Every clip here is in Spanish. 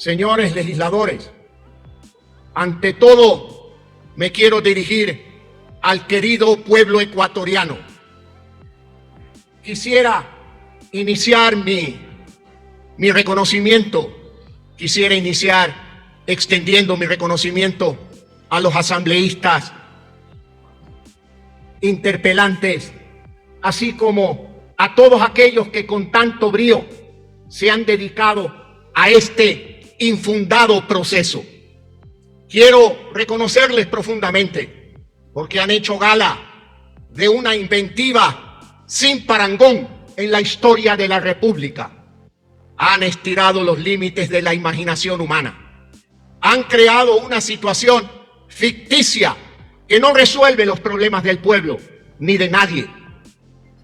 señores legisladores, ante todo me quiero dirigir al querido pueblo ecuatoriano. Quisiera iniciar mi reconocimiento, extendiendo mi reconocimiento a los asambleístas interpelantes, así como a todos aquellos que con tanto brío se han dedicado a este infundado proceso. Quiero reconocerles profundamente porque han hecho gala de una inventiva sin parangón en la historia de la República. Han estirado los límites de la imaginación humana. Han creado una situación ficticia que no resuelve los problemas del pueblo ni de nadie.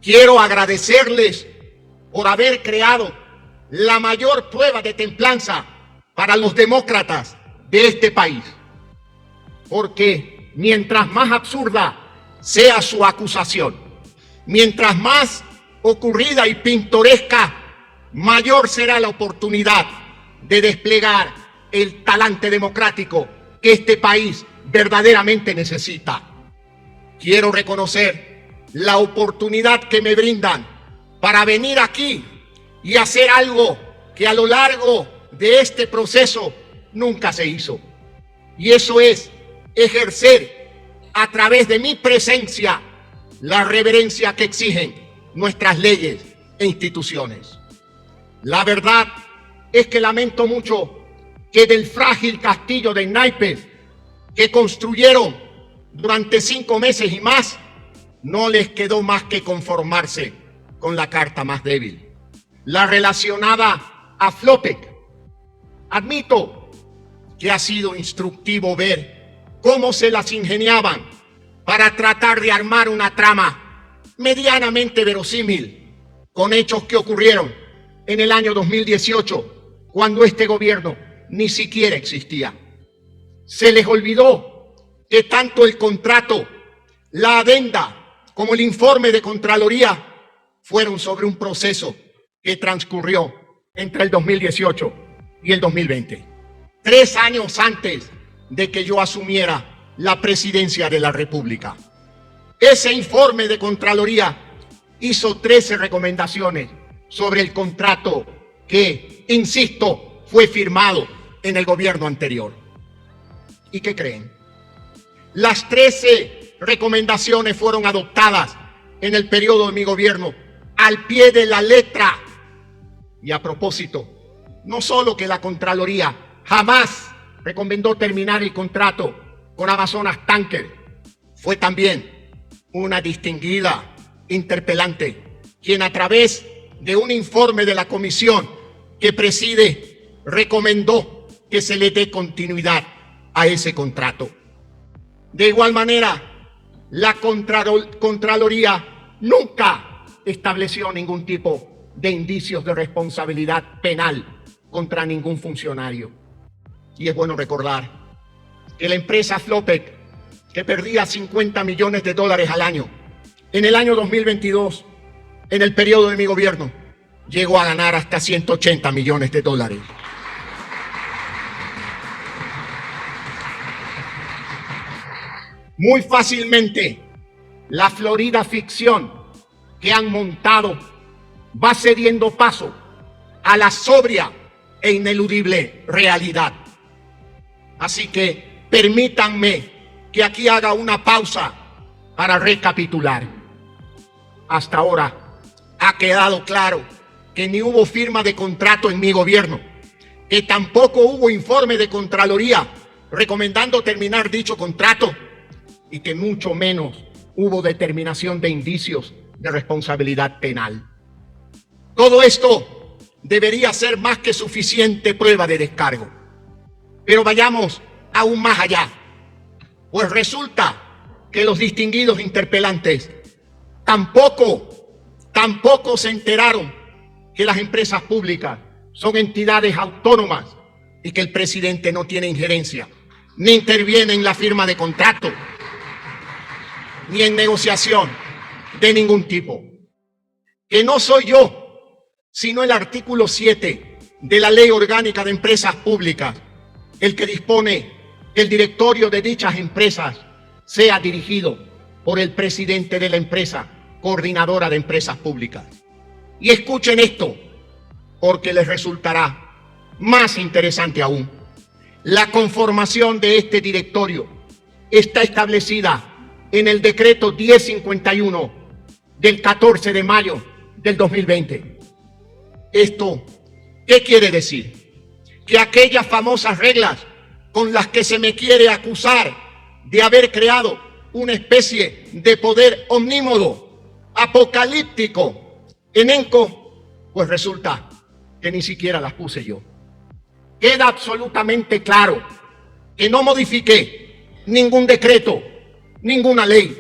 Quiero agradecerles por haber creado la mayor prueba de templanza para los demócratas de este país. Porque mientras más absurda sea su acusación, mientras más ocurrida y pintoresca, mayor será la oportunidad de desplegar el talante democrático que este país verdaderamente necesita. Quiero reconocer la oportunidad que me brindan para venir aquí y hacer algo que a lo largo de este proceso nunca se hizo. Y eso es ejercer a través de mi presencia la reverencia que exigen nuestras leyes e instituciones. La verdad es que lamento mucho que del frágil castillo de naipes que construyeron durante 5 meses y más, no les quedó más que conformarse con la carta más débil, la relacionada a Flopec. Admito que ha sido instructivo ver cómo se las ingeniaban para tratar de armar una trama medianamente verosímil con hechos que ocurrieron en el año 2018, cuando este gobierno ni siquiera existía. Se les olvidó que tanto el contrato, la adenda, como el informe de Contraloría fueron sobre un proceso que transcurrió entre el 2018 y el 2020, 3 años antes de que yo asumiera la presidencia de la República. Ese informe de Contraloría hizo 13 recomendaciones sobre el contrato que, insisto, fue firmado en el gobierno anterior. ¿Y qué creen? Las 13 recomendaciones fueron adoptadas en el periodo de mi gobierno al pie de la letra. Y a propósito, no solo que la Contraloría jamás recomendó terminar el contrato con Amazonas Tanker, fue también una distinguida interpelante quien a través de un informe de la comisión que preside recomendó que se le dé continuidad a ese contrato. De igual manera, la Contraloría nunca estableció ningún tipo de indicios de responsabilidad penal contra ningún funcionario. Y es bueno recordar que la empresa Flopec, que perdía $50 millones al año, en el año 2022, en el periodo de mi gobierno, llegó a ganar hasta $180 millones. Muy fácilmente, la florida ficción que han montado va cediendo paso a la sobria e ineludible realidad. Así que permítanme que aquí haga una pausa para recapitular. Hasta ahora ha quedado claro que ni hubo firma de contrato en mi gobierno, que tampoco hubo informe de Contraloría recomendando terminar dicho contrato y que mucho menos hubo determinación de indicios de responsabilidad penal. Todo esto debería ser más que suficiente prueba de descargo. Pero vayamos aún más allá, pues resulta que los distinguidos interpelantes tampoco se enteraron que las empresas públicas son entidades autónomas y que el presidente no tiene injerencia, ni interviene en la firma de contrato, ni en negociación de ningún tipo. Que no soy yo, sino el artículo 7 de la Ley Orgánica de Empresas Públicas, el que dispone que el directorio de dichas empresas sea dirigido por el presidente de la empresa coordinadora de empresas públicas. Y escuchen esto, porque les resultará más interesante aún. La conformación de este directorio está establecida en el decreto 1051 del 14 de mayo del 2020. ¿Esto qué quiere decir? Que aquellas famosas reglas con las que se me quiere acusar de haber creado una especie de poder omnímodo, apocalíptico, en ENCO, pues resulta que ni siquiera las puse yo. Queda absolutamente claro que no modifiqué ningún decreto, ninguna ley.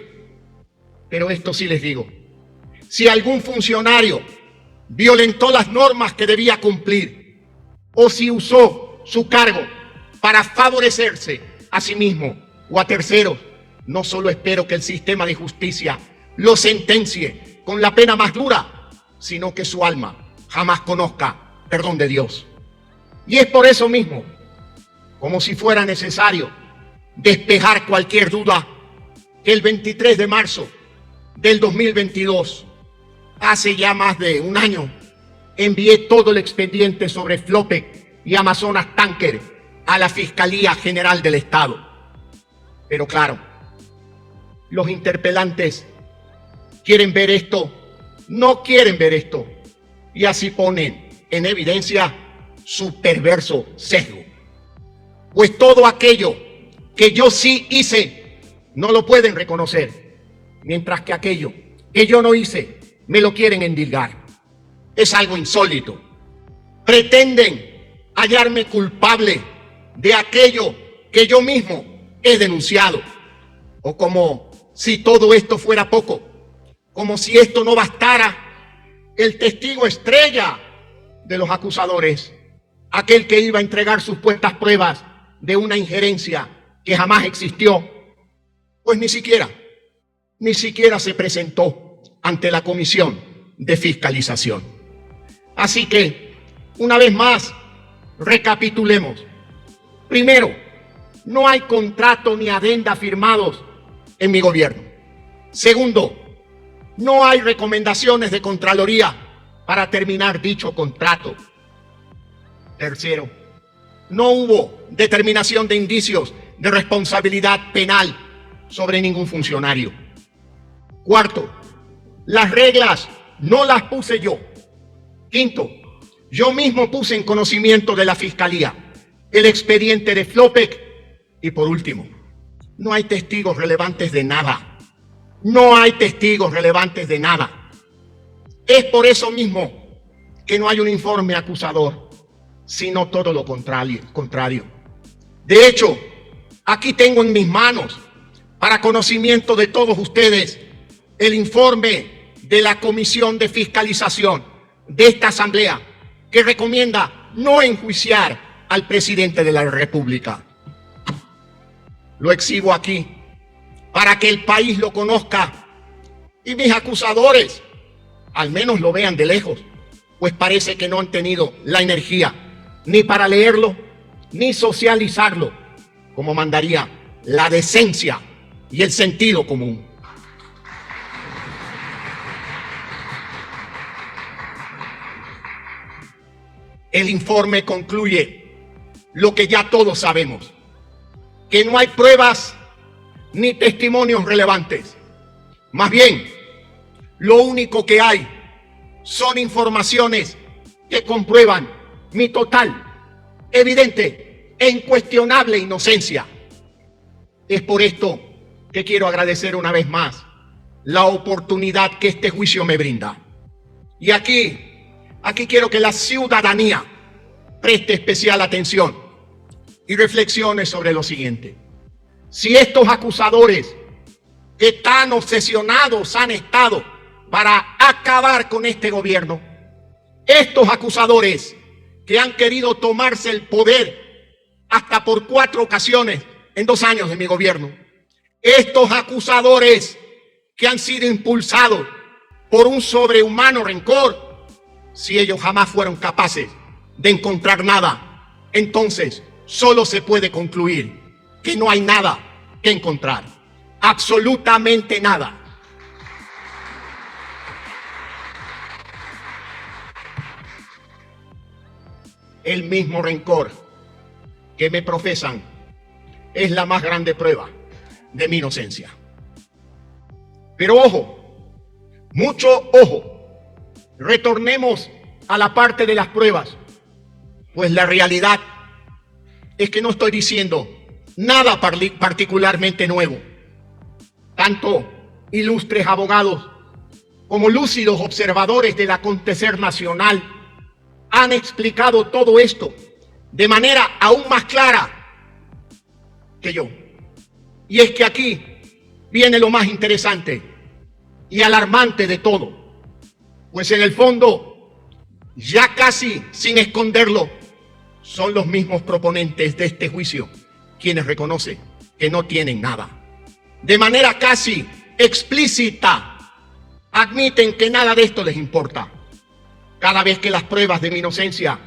Pero esto sí les digo, si algún funcionario violentó las normas que debía cumplir o si usó su cargo para favorecerse a sí mismo o a terceros, no solo espero que el sistema de justicia lo sentencie con la pena más dura, sino que su alma jamás conozca perdón de Dios. Y es por eso mismo, como si fuera necesario despejar cualquier duda, que el 23 de marzo del 2022, hace ya más de un año, envié todo el expediente sobre Flopec y Amazonas Tanker a la Fiscalía General del Estado. Pero claro, los interpelantes quieren ver esto, no quieren ver esto, y así ponen en evidencia su perverso sesgo. Pues todo aquello que yo sí hice, no lo pueden reconocer, mientras que aquello que yo no hice, me lo quieren endilgar. Es algo insólito. Pretenden hallarme culpable de aquello que yo mismo he denunciado. O como si todo esto fuera poco, como si esto no bastara, el testigo estrella de los acusadores, aquel que iba a entregar supuestas pruebas de una injerencia que jamás existió, pues ni siquiera se presentó ante la Comisión de Fiscalización. Así que, una vez más, recapitulemos. Primero, no hay contrato ni adenda firmados en mi gobierno. Segundo, no hay recomendaciones de Contraloría para terminar dicho contrato. Tercero, no hubo determinación de indicios de responsabilidad penal sobre ningún funcionario. Cuarto, las reglas no las puse yo. Quinto, yo mismo puse en conocimiento de la Fiscalía el expediente de Flopec. Y por último, no hay testigos relevantes de nada. No hay testigos relevantes de nada. Es por eso mismo que no hay un informe acusador, sino todo lo contrario. De hecho, aquí tengo en mis manos, para conocimiento de todos ustedes, el informe de la Comisión de Fiscalización de esta Asamblea, que recomienda no enjuiciar al presidente de la República. Lo exhibo aquí para que el país lo conozca y mis acusadores al menos lo vean de lejos, pues parece que no han tenido la energía ni para leerlo ni socializarlo como mandaría la decencia y el sentido común. El informe concluye lo que ya todos sabemos, que no hay pruebas ni testimonios relevantes. Más bien, lo único que hay son informaciones que comprueban mi total, evidente e incuestionable inocencia. Es por esto que quiero agradecer una vez más la oportunidad que este juicio me brinda. Y aquí quiero que la ciudadanía preste especial atención y reflexione sobre lo siguiente. Si estos acusadores que tan obsesionados han estado para acabar con este gobierno, estos acusadores que han querido tomarse el poder hasta por 4 ocasiones en 2 años de mi gobierno, estos acusadores que han sido impulsados por un sobrehumano rencor, si ellos jamás fueron capaces de encontrar nada, entonces solo se puede concluir que no hay nada que encontrar. Absolutamente nada. El mismo rencor que me profesan es la más grande prueba de mi inocencia. Pero ojo, mucho ojo, retornemos a la parte de las pruebas, pues la realidad es que no estoy diciendo nada particularmente nuevo. Tanto ilustres abogados como lúcidos observadores del acontecer nacional han explicado todo esto de manera aún más clara que yo. Y es que aquí viene lo más interesante y alarmante de todo, pues en el fondo, ya casi sin esconderlo, son los mismos proponentes de este juicio quienes reconocen que no tienen nada. De manera casi explícita, admiten que nada de esto les importa. Cada vez que las pruebas de mi inocencia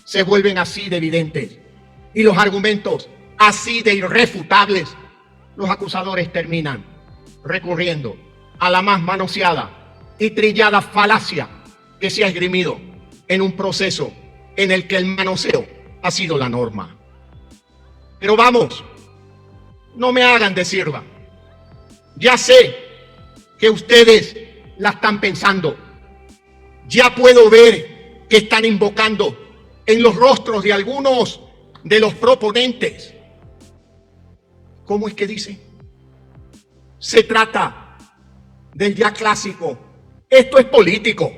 se vuelven así de evidentes y los argumentos así de irrefutables, los acusadores terminan recurriendo a la más manoseada y trillada falacia que se ha esgrimido en un proceso en el que el manoseo ha sido la norma. Pero vamos, no me hagan decirla. Ya sé que ustedes la están pensando. Ya puedo ver que están invocando en los rostros de algunos de los proponentes. ¿Cómo es que dice? Se trata del ya clásico. Esto es político.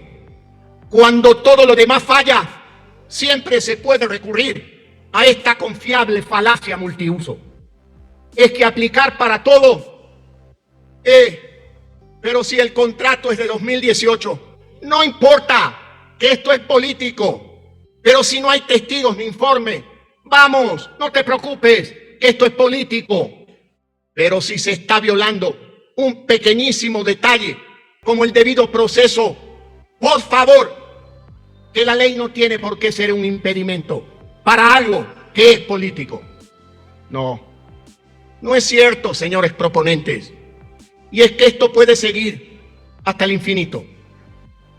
Cuando todo lo demás falla, siempre se puede recurrir a esta confiable falacia multiuso. Es que aplicar para todo, pero si el contrato es de 2018, no importa que esto es político, pero si no hay testigos ni informe, vamos, no te preocupes, que esto es político. Pero si se está violando un pequeñísimo detalle, como el debido proceso, por favor, que la ley no tiene por qué ser un impedimento para algo que es político. No es cierto, señores proponentes. Y es que esto puede seguir hasta el infinito.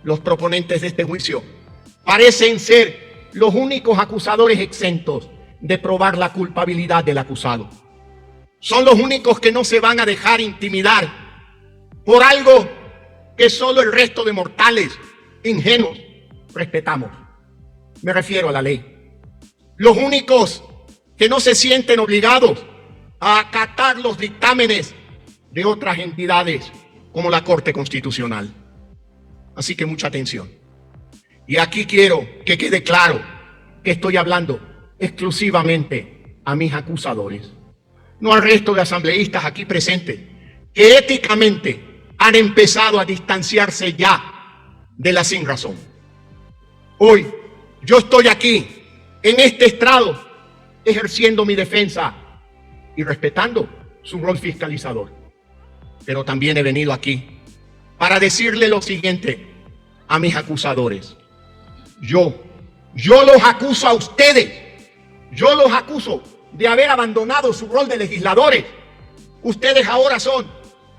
Los proponentes de este juicio parecen ser los únicos acusadores exentos de probar la culpabilidad del acusado. Son los únicos que no se van a dejar intimidar por algo que solo el resto de mortales ingenuos respetamos. Me refiero a la ley. Los únicos que no se sienten obligados a acatar los dictámenes de otras entidades como la Corte Constitucional. Así que mucha atención. Y aquí quiero que quede claro que estoy hablando exclusivamente a mis acusadores, no al resto de asambleístas aquí presentes, que éticamente han empezado a distanciarse ya de la sinrazón. Hoy yo estoy aquí, en este estrado, ejerciendo mi defensa y respetando su rol fiscalizador. Pero también he venido aquí para decirle lo siguiente a mis acusadores. Yo los acuso a ustedes. Yo los acuso de haber abandonado su rol de legisladores. Ustedes ahora son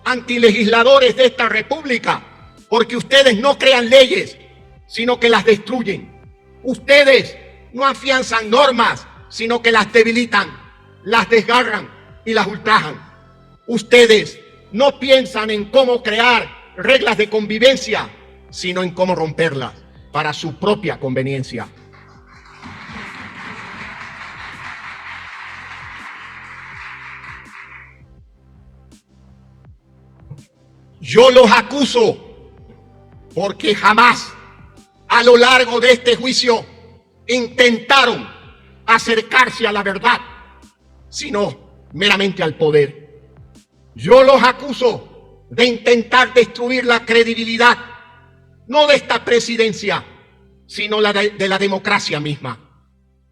antilegisladores de esta república porque ustedes no crean leyes, sino que las destruyen. Ustedes no afianzan normas, sino que las debilitan, las desgarran y las ultrajan. Ustedes no piensan en cómo crear reglas de convivencia, sino en cómo romperlas para su propia conveniencia. Yo los acuso porque jamás a lo largo de este juicio intentaron acercarse a la verdad, sino meramente al poder. Yo los acuso de intentar destruir la credibilidad, no de esta presidencia, sino de la democracia misma.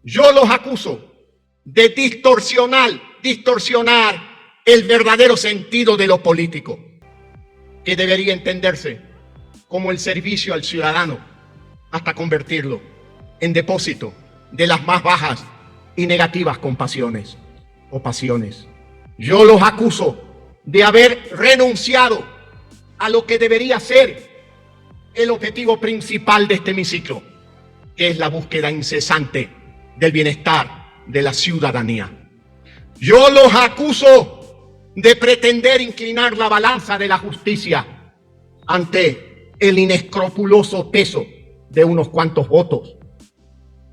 Yo los acuso de distorsionar el verdadero sentido de lo político, que debería entenderse como el servicio al ciudadano, hasta convertirlo en depósito de las más bajas y negativas compasiones o pasiones. Yo los acuso de haber renunciado a lo que debería ser el objetivo principal de este hemiciclo, que es la búsqueda incesante del bienestar de la ciudadanía. Yo los acuso de pretender inclinar la balanza de la justicia ante el inescrupuloso peso de unos cuantos votos,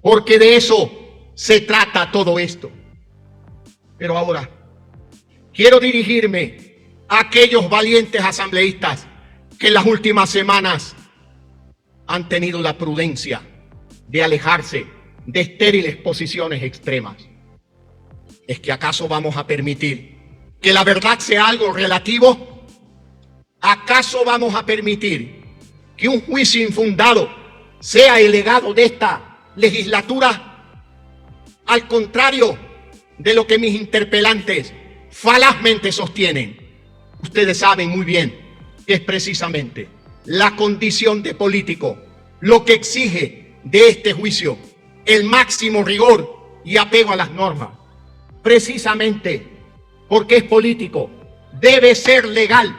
porque de eso se trata todo esto. Pero ahora quiero dirigirme a aquellos valientes asambleístas que en las últimas semanas han tenido la prudencia de alejarse de estériles posiciones extremas. ¿Es que acaso vamos a permitir que la verdad sea algo relativo? ¿Acaso vamos a permitir que un juicio infundado sea el legado de esta legislatura? Al contrario de lo que mis interpelantes falazmente sostienen, ustedes saben muy bien que es precisamente la condición de político lo que exige de este juicio el máximo rigor y apego a las normas. Precisamente porque es político, debe ser legal.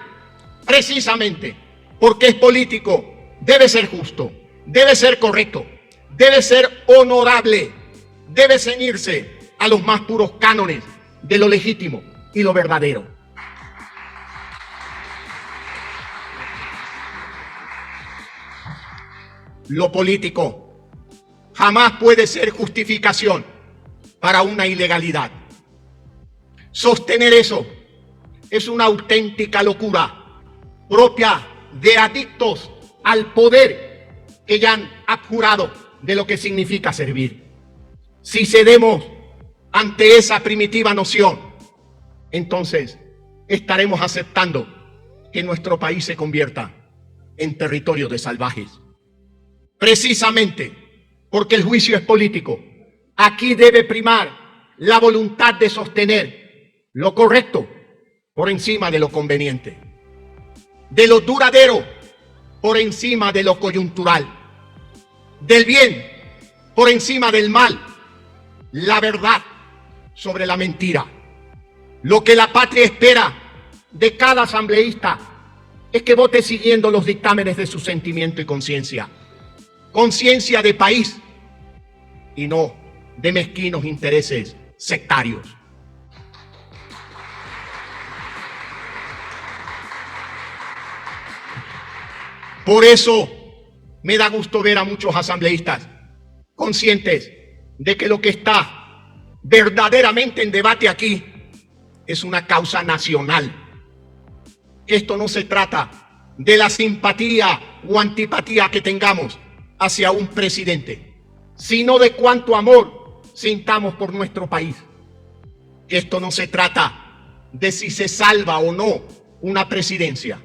Precisamente porque es político, debe ser justo, debe ser correcto, debe ser honorable, debe ceñirse a los más puros cánones de lo legítimo y lo verdadero. Lo político jamás puede ser justificación para una ilegalidad. Sostener eso es una auténtica locura propia de adictos al poder que ya han abjurado de lo que significa servir. Si cedemos ante esa primitiva noción, entonces estaremos aceptando que nuestro país se convierta en territorio de salvajes. Precisamente porque el juicio es político, aquí debe primar la voluntad de sostener lo correcto por encima de lo conveniente, de lo duradero por encima de lo coyuntural, del bien por encima del mal, la verdad sobre la mentira. Lo que la patria espera de cada asambleísta es que vote siguiendo los dictámenes de su sentimiento y conciencia. Conciencia de país y no de mezquinos intereses sectarios. Por eso me da gusto ver a muchos asambleístas conscientes de que lo que está verdaderamente en debate aquí es una causa nacional. Esto no se trata de la simpatía o antipatía que tengamos hacia un presidente, sino de cuánto amor sintamos por nuestro país. Esto no se trata de si se salva o no una presidencia,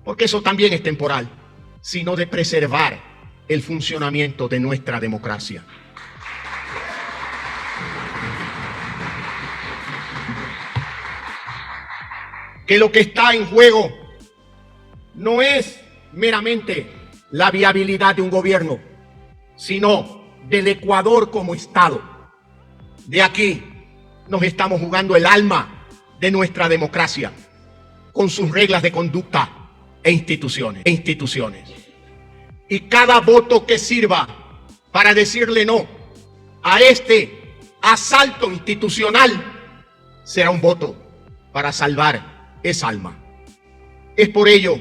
porque eso también es temporal, sino de preservar el funcionamiento de nuestra democracia. Que lo que está en juego no es meramente la viabilidad de un gobierno, sino del Ecuador como Estado. De aquí nos estamos jugando el alma de nuestra democracia, con sus reglas de conducta e instituciones. Y cada voto que sirva para decirle no a este asalto institucional será un voto para salvar esa alma. Es por ello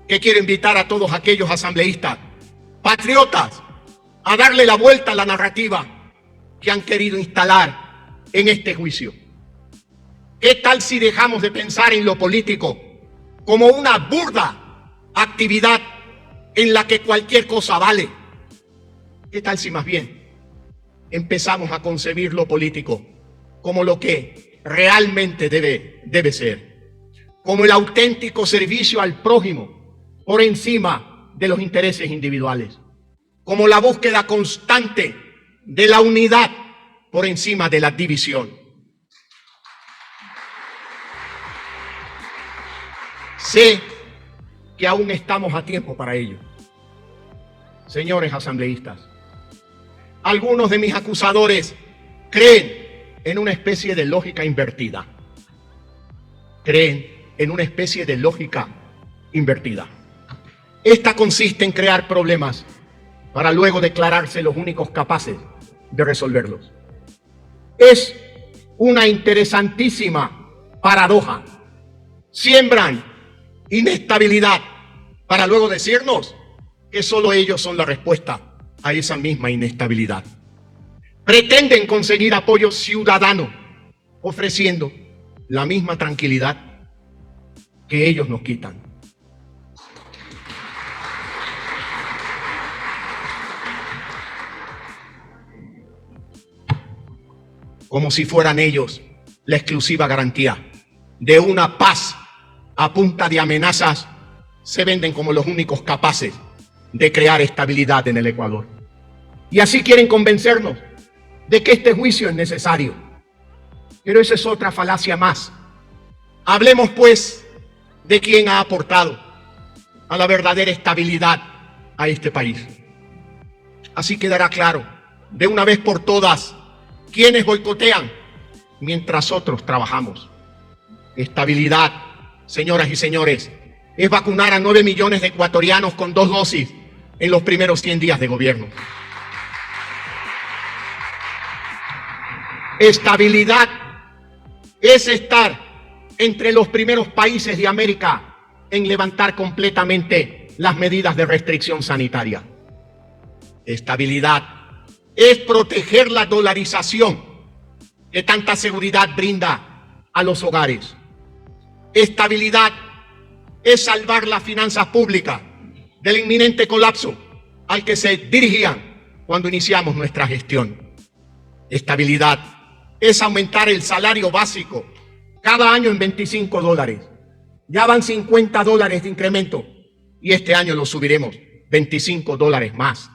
que quiero invitar a todos aquellos asambleístas patriotas a darle la vuelta a la narrativa que han querido instalar en este juicio. ¿Qué tal si dejamos de pensar en lo político como una burda actividad en la que cualquier cosa vale? ¿Qué tal si más bien empezamos a concebir lo político como lo que realmente debe ser? Como el auténtico servicio al prójimo por encima de los intereses individuales, como la búsqueda constante de la unidad por encima de la división. Sé que aún estamos a tiempo para ello. Señores asambleístas, algunos de mis acusadores creen en una especie de lógica invertida. Creen en una especie de lógica invertida. Esta consiste en crear problemas para luego declararse los únicos capaces de resolverlos. Es una interesantísima paradoja. Siembran inestabilidad para luego decirnos que solo ellos son la respuesta a esa misma inestabilidad. Pretenden conseguir apoyo ciudadano ofreciendo la misma tranquilidad que ellos nos quitan. Como si fueran ellos la exclusiva garantía de una paz a punta de amenazas, se venden como los únicos capaces de crear estabilidad en el Ecuador. Y así quieren convencernos de que este juicio es necesario. Pero esa es otra falacia más. Hablemos pues de quién ha aportado a la verdadera estabilidad a este país. Así quedará claro de una vez por todas quiénes boicotean mientras otros trabajamos. Estabilidad, señoras y señores, es vacunar a 9 millones de ecuatorianos con 2 dosis en los primeros 100 días de gobierno. Estabilidad es estar entre los primeros países de América en levantar completamente las medidas de restricción sanitaria. Estabilidad es proteger la dolarización que tanta seguridad brinda a los hogares. Estabilidad es salvar las finanzas públicas del inminente colapso al que se dirigían cuando iniciamos nuestra gestión. Estabilidad es aumentar el salario básico cada año en $25. Ya van $50 de incremento y este año lo subiremos $25 más.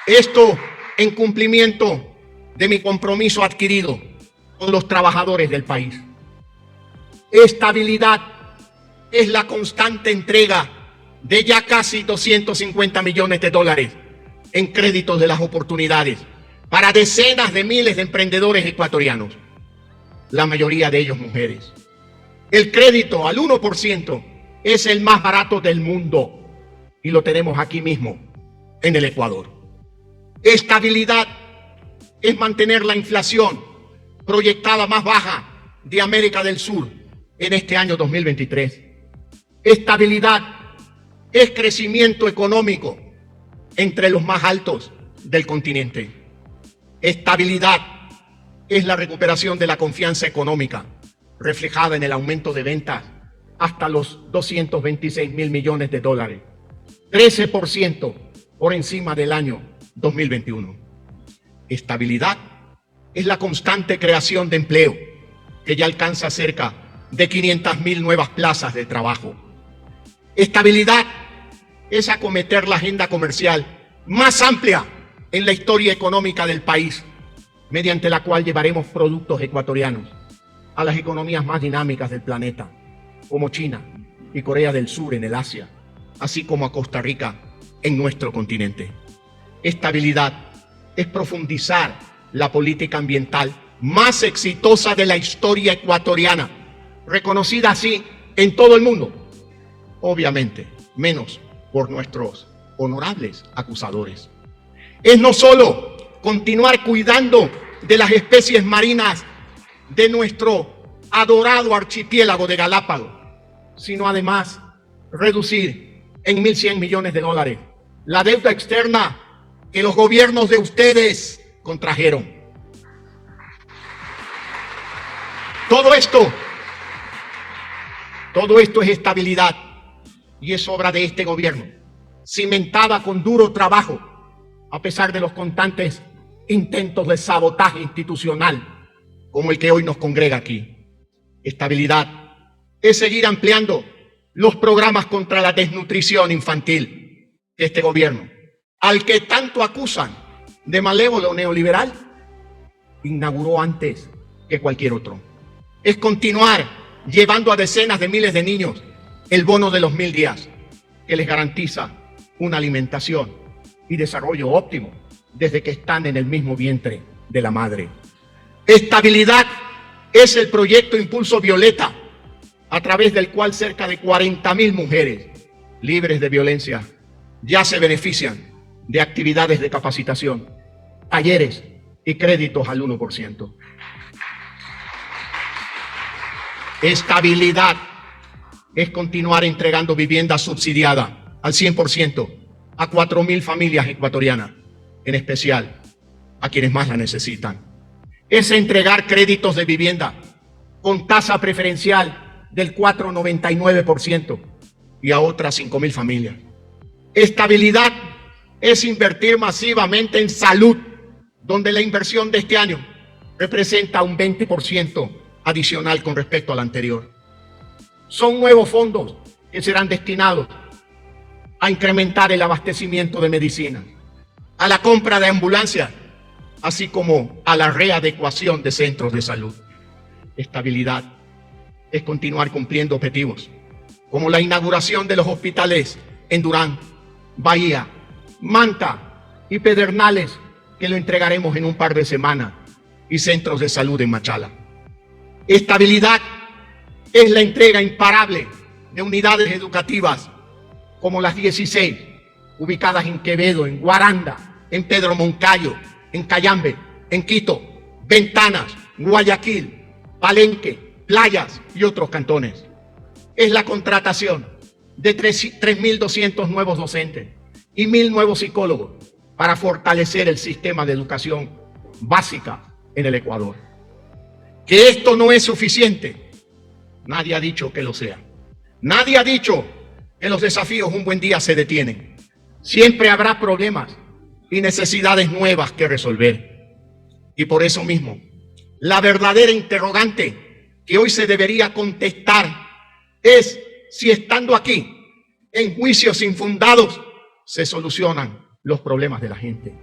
Esto en cumplimiento de mi compromiso adquirido con los trabajadores del país. Estabilidad es la constante entrega de ya casi $250 millones en créditos de las oportunidades para decenas de miles de emprendedores ecuatorianos, la mayoría de ellos mujeres. El crédito al 1% es el más barato del mundo y lo tenemos aquí mismo, en el Ecuador. Estabilidad es mantener la inflación proyectada más baja de América del Sur en este año 2023. Estabilidad es crecimiento económico entre los más altos del continente. Estabilidad es la recuperación de la confianza económica, reflejada en el aumento de ventas hasta los $226.000 millones, 13% por encima del año 2021. Estabilidad es la constante creación de empleo, que ya alcanza cerca de 500.000 nuevas plazas de trabajo. Estabilidad es acometer la agenda comercial más amplia en la historia económica del país, mediante la cual llevaremos productos ecuatorianos a las economías más dinámicas del planeta, como China y Corea del Sur en el Asia, así como a Costa Rica en nuestro continente. Estabilidad es profundizar la política ambiental más exitosa de la historia ecuatoriana, reconocida así en todo el mundo, obviamente menos por nuestros honorables acusadores. Es no solo continuar cuidando de las especies marinas de nuestro adorado archipiélago de Galápagos, sino además reducir en $1.100 millones la deuda externa que los gobiernos de ustedes contrajeron. Todo esto es estabilidad y es obra de este gobierno, cimentada con duro trabajo, a pesar de los constantes intentos de sabotaje institucional, como el que hoy nos congrega aquí. Estabilidad es seguir ampliando los programas contra la desnutrición infantil de este gobierno, al que tanto acusan de malévolo neoliberal, inauguró antes que cualquier otro. Es continuar llevando a decenas de miles de niños el bono de los 1.000 días, que les garantiza una alimentación y desarrollo óptimo desde que están en el mismo vientre de la madre. Estabilidad es el proyecto Impulso Violeta, a través del cual cerca de 40.000 mujeres libres de violencia ya se benefician de actividades de capacitación, talleres y créditos al 1%. Estabilidad es continuar entregando vivienda subsidiada al 100% a 4.000 familias ecuatorianas, en especial a quienes más la necesitan. Es entregar créditos de vivienda con tasa preferencial del 4,99% y a otras 5.000 familias. Estabilidad es invertir masivamente en salud, donde la inversión de este año representa un 20% adicional con respecto al anterior. Son nuevos fondos que serán destinados a incrementar el abastecimiento de medicinas, a la compra de ambulancias, así como a la readecuación de centros de salud. Estabilidad es continuar cumpliendo objetivos, como la inauguración de los hospitales en Durán, Bahía, Manta y Pedernales, que lo entregaremos en un par de semanas, y centros de salud en Machala. Estabilidad es la entrega imparable de unidades educativas como las 16 ubicadas en Quevedo, en Guaranda, en Pedro Moncayo, en Cayambe, en Quito, Ventanas, Guayaquil, Palenque, Playas y otros cantones. Es la contratación de 3.200 nuevos docentes y 1.000 nuevos psicólogos para fortalecer el sistema de educación básica en el Ecuador. Que esto no es suficiente, nadie ha dicho que lo sea. Nadie ha dicho que los desafíos un buen día se detienen. Siempre habrá problemas y necesidades nuevas que resolver. Y por eso mismo, la verdadera interrogante que hoy se debería contestar es si estando aquí, en juicios infundados, se solucionan los problemas de la gente.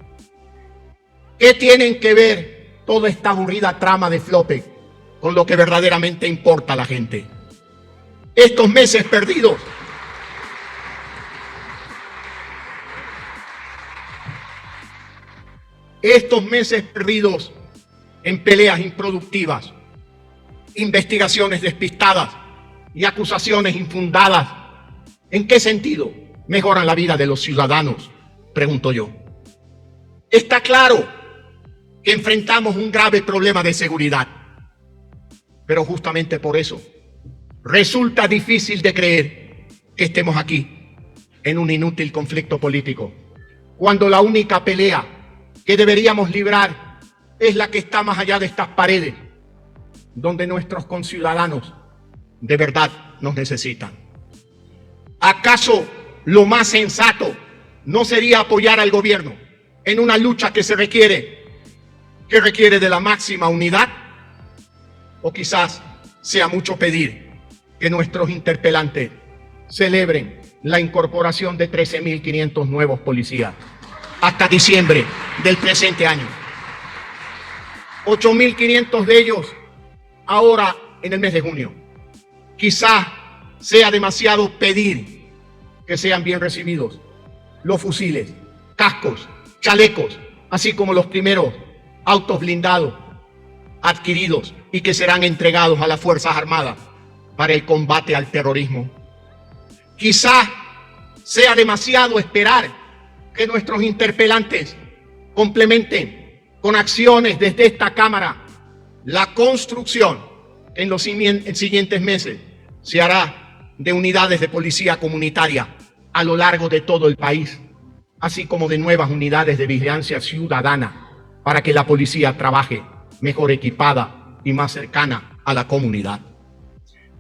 ¿Qué tienen que ver toda esta aburrida trama de Flope con lo que verdaderamente importa a la gente? Estos meses perdidos en peleas improductivas, investigaciones despistadas y acusaciones infundadas, ¿en qué sentido mejoran la vida de los ciudadanos?, pregunto yo. Está claro que enfrentamos un grave problema de seguridad, pero justamente por eso resulta difícil de creer que estemos aquí en un inútil conflicto político, cuando la única pelea que deberíamos librar es la que está más allá de estas paredes, donde nuestros conciudadanos de verdad nos necesitan. ¿Acaso lo más sensato no sería apoyar al gobierno en una lucha que requiere de la máxima unidad? ¿O quizás sea mucho pedir que nuestros interpelantes celebren la incorporación de 13.500 nuevos policías hasta diciembre del presente año? 8.500 de ellos ahora en el mes de junio. Quizás sea demasiado pedir que sean bien recibidos los fusiles, cascos, chalecos, así como los primeros autos blindados adquiridos y que serán entregados a las Fuerzas Armadas para el combate al terrorismo. Quizás sea demasiado esperar que nuestros interpelantes complementen con acciones desde esta Cámara la construcción en los siguientes meses se hará de unidades de policía comunitaria a lo largo de todo el país, así como de nuevas unidades de vigilancia ciudadana para que la policía trabaje mejor equipada y más cercana a la comunidad.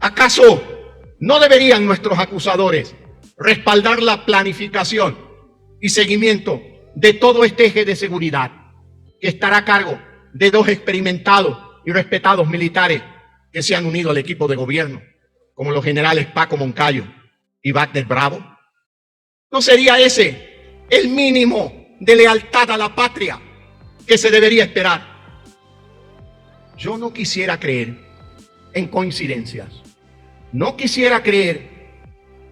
¿Acaso no deberían nuestros acusadores respaldar la planificación y seguimiento de todo este eje de seguridad, que estará a cargo de 2 experimentados y respetados militares que se han unido al equipo de gobierno, como los generales Paco Moncayo y Wagner Bravo? ¿No sería ese el mínimo de lealtad a la patria que se debería esperar? Yo no quisiera creer en coincidencias. No quisiera creer,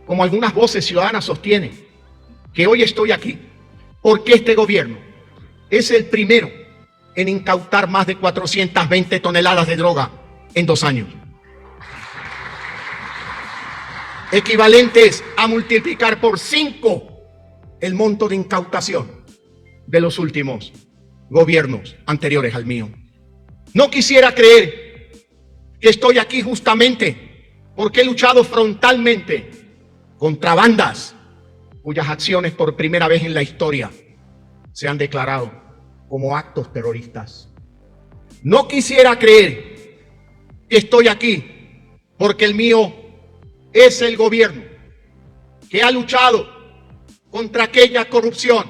como algunas voces ciudadanas sostienen, que hoy estoy aquí porque este gobierno es el primero en incautar más de 420 toneladas de droga en 2 años, equivalentes a multiplicar por 5 el monto de incautación de los últimos gobiernos anteriores al mío. No quisiera creer que estoy aquí justamente porque he luchado frontalmente contra bandas cuyas acciones por primera vez en la historia se han declarado como actos terroristas. No quisiera creer que estoy aquí porque el mío es el gobierno que ha luchado contra aquella corrupción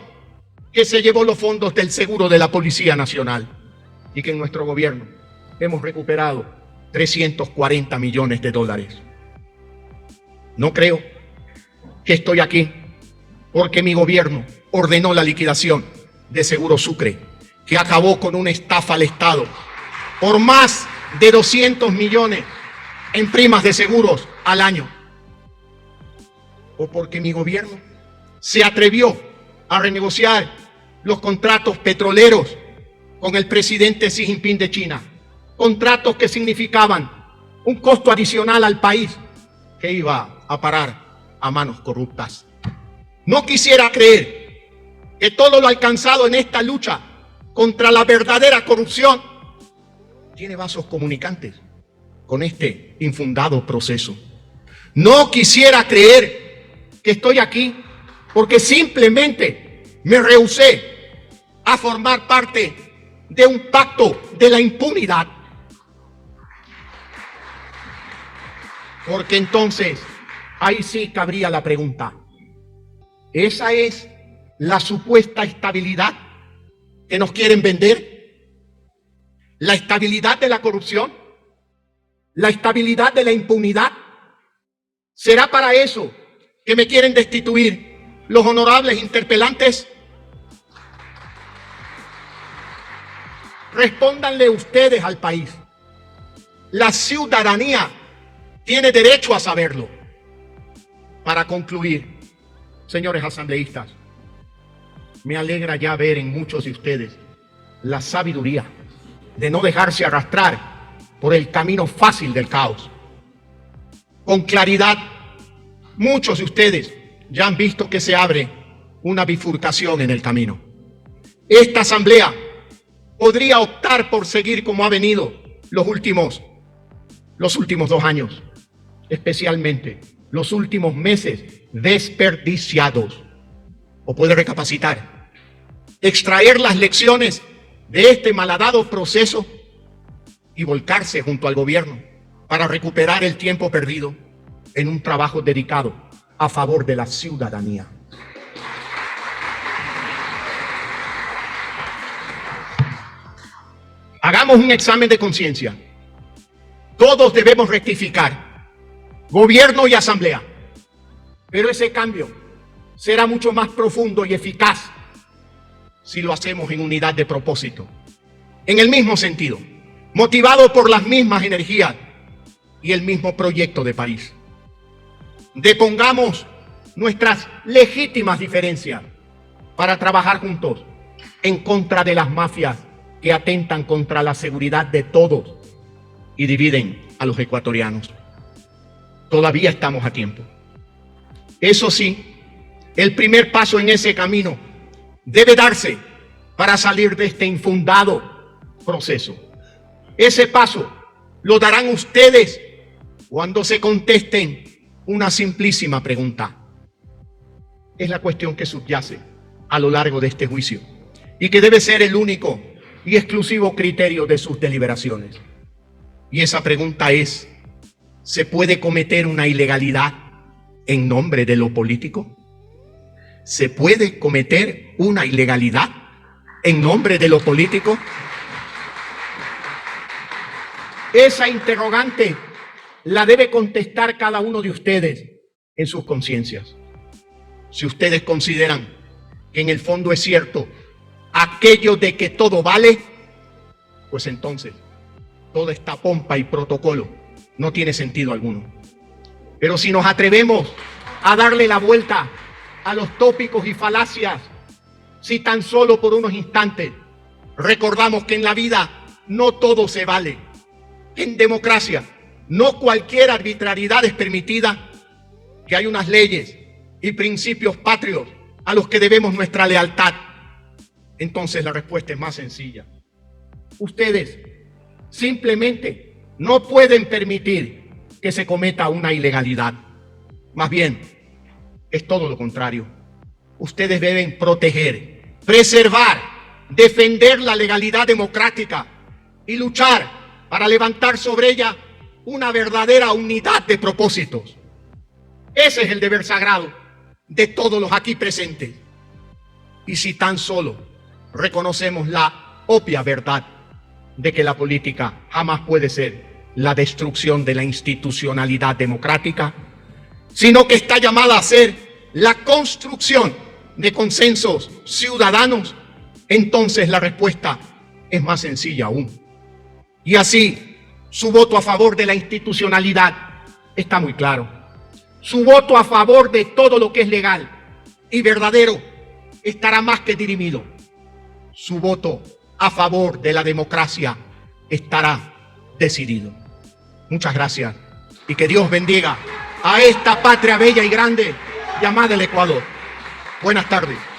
que se llevó los fondos del seguro de la Policía Nacional y que en nuestro gobierno hemos recuperado 340 millones de dólares. No creo que estoy aquí porque mi gobierno ordenó la liquidación de Seguro Sucre, que acabó con una estafa al Estado por más de 200 millones en primas de seguros al año. O porque mi gobierno se atrevió a renegociar los contratos petroleros con el presidente Xi Jinping de China, contratos que significaban un costo adicional al país que iba a parar a manos corruptas. No quisiera creer que todo lo alcanzado en esta lucha contra la verdadera corrupción tiene vasos comunicantes con este infundado proceso. No quisiera creer que estoy aquí porque simplemente me rehusé a formar parte de un pacto de la impunidad. Porque entonces, ahí sí cabría la pregunta. ¿Esa es la supuesta estabilidad que nos quieren vender? ¿La estabilidad de la corrupción? ¿La estabilidad de la impunidad? ¿Será para eso que me quieren destituir los honorables interpelantes? Respóndanle ustedes al país. La ciudadanía tiene derecho a saberlo. Para concluir, señores asambleístas, me alegra ya ver en muchos de ustedes la sabiduría de no dejarse arrastrar por el camino fácil del caos. Con claridad, muchos de ustedes ya han visto que se abre una bifurcación en el camino. Esta asamblea podría optar por seguir como ha venido los últimos 2 años, especialmente los últimos meses desperdiciados. O puede recapacitar, extraer las lecciones de este malhadado proceso y volcarse junto al gobierno para recuperar el tiempo perdido en un trabajo dedicado a favor de la ciudadanía. Hagamos un examen de conciencia. Todos debemos rectificar, gobierno y asamblea, pero ese cambio será mucho más profundo y eficaz si lo hacemos en unidad de propósito, en el mismo sentido, motivado por las mismas energías y el mismo proyecto de país. Depongamos nuestras legítimas diferencias para trabajar juntos en contra de las mafias que atentan contra la seguridad de todos y dividen a los ecuatorianos. Todavía estamos a tiempo. Eso sí, el primer paso en ese camino debe darse para salir de este infundado proceso. Ese paso lo darán ustedes cuando se contesten una simplísima pregunta. Es la cuestión que subyace a lo largo de este juicio y que debe ser el único y exclusivo criterio de sus deliberaciones. Y esa pregunta es: ¿se puede cometer una ilegalidad en nombre de lo político? ¿Se puede cometer una ilegalidad en nombre de lo político? Esa interrogante la debe contestar cada uno de ustedes en sus conciencias. Si ustedes consideran que en el fondo es cierto aquello de que todo vale, pues entonces toda esta pompa y protocolo no tiene sentido alguno. Pero si nos atrevemos a darle la vuelta a los tópicos y falacias si tan solo por unos instantes recordamos que en la vida no todo se vale. En democracia no cualquier arbitrariedad es permitida, que hay unas leyes y principios patrios a los que debemos nuestra lealtad. Entonces la respuesta es más sencilla. Ustedes simplemente no pueden permitir que se cometa una ilegalidad. Más bien, es todo lo contrario. Ustedes deben proteger, preservar, defender la legalidad democrática y luchar para levantar sobre ella una verdadera unidad de propósitos. Ese es el deber sagrado de todos los aquí presentes. Y si tan solo reconocemos la obvia verdad de que la política jamás puede ser la destrucción de la institucionalidad democrática, sino que está llamada a ser la construcción de consensos ciudadanos, entonces la respuesta es más sencilla aún. Y así, su voto a favor de la institucionalidad está muy claro. Su voto a favor de todo lo que es legal y verdadero estará más que dirimido. Su voto a favor de la democracia estará decidido. Muchas gracias y que Dios bendiga a esta patria bella y grande llamada el Ecuador. Buenas tardes.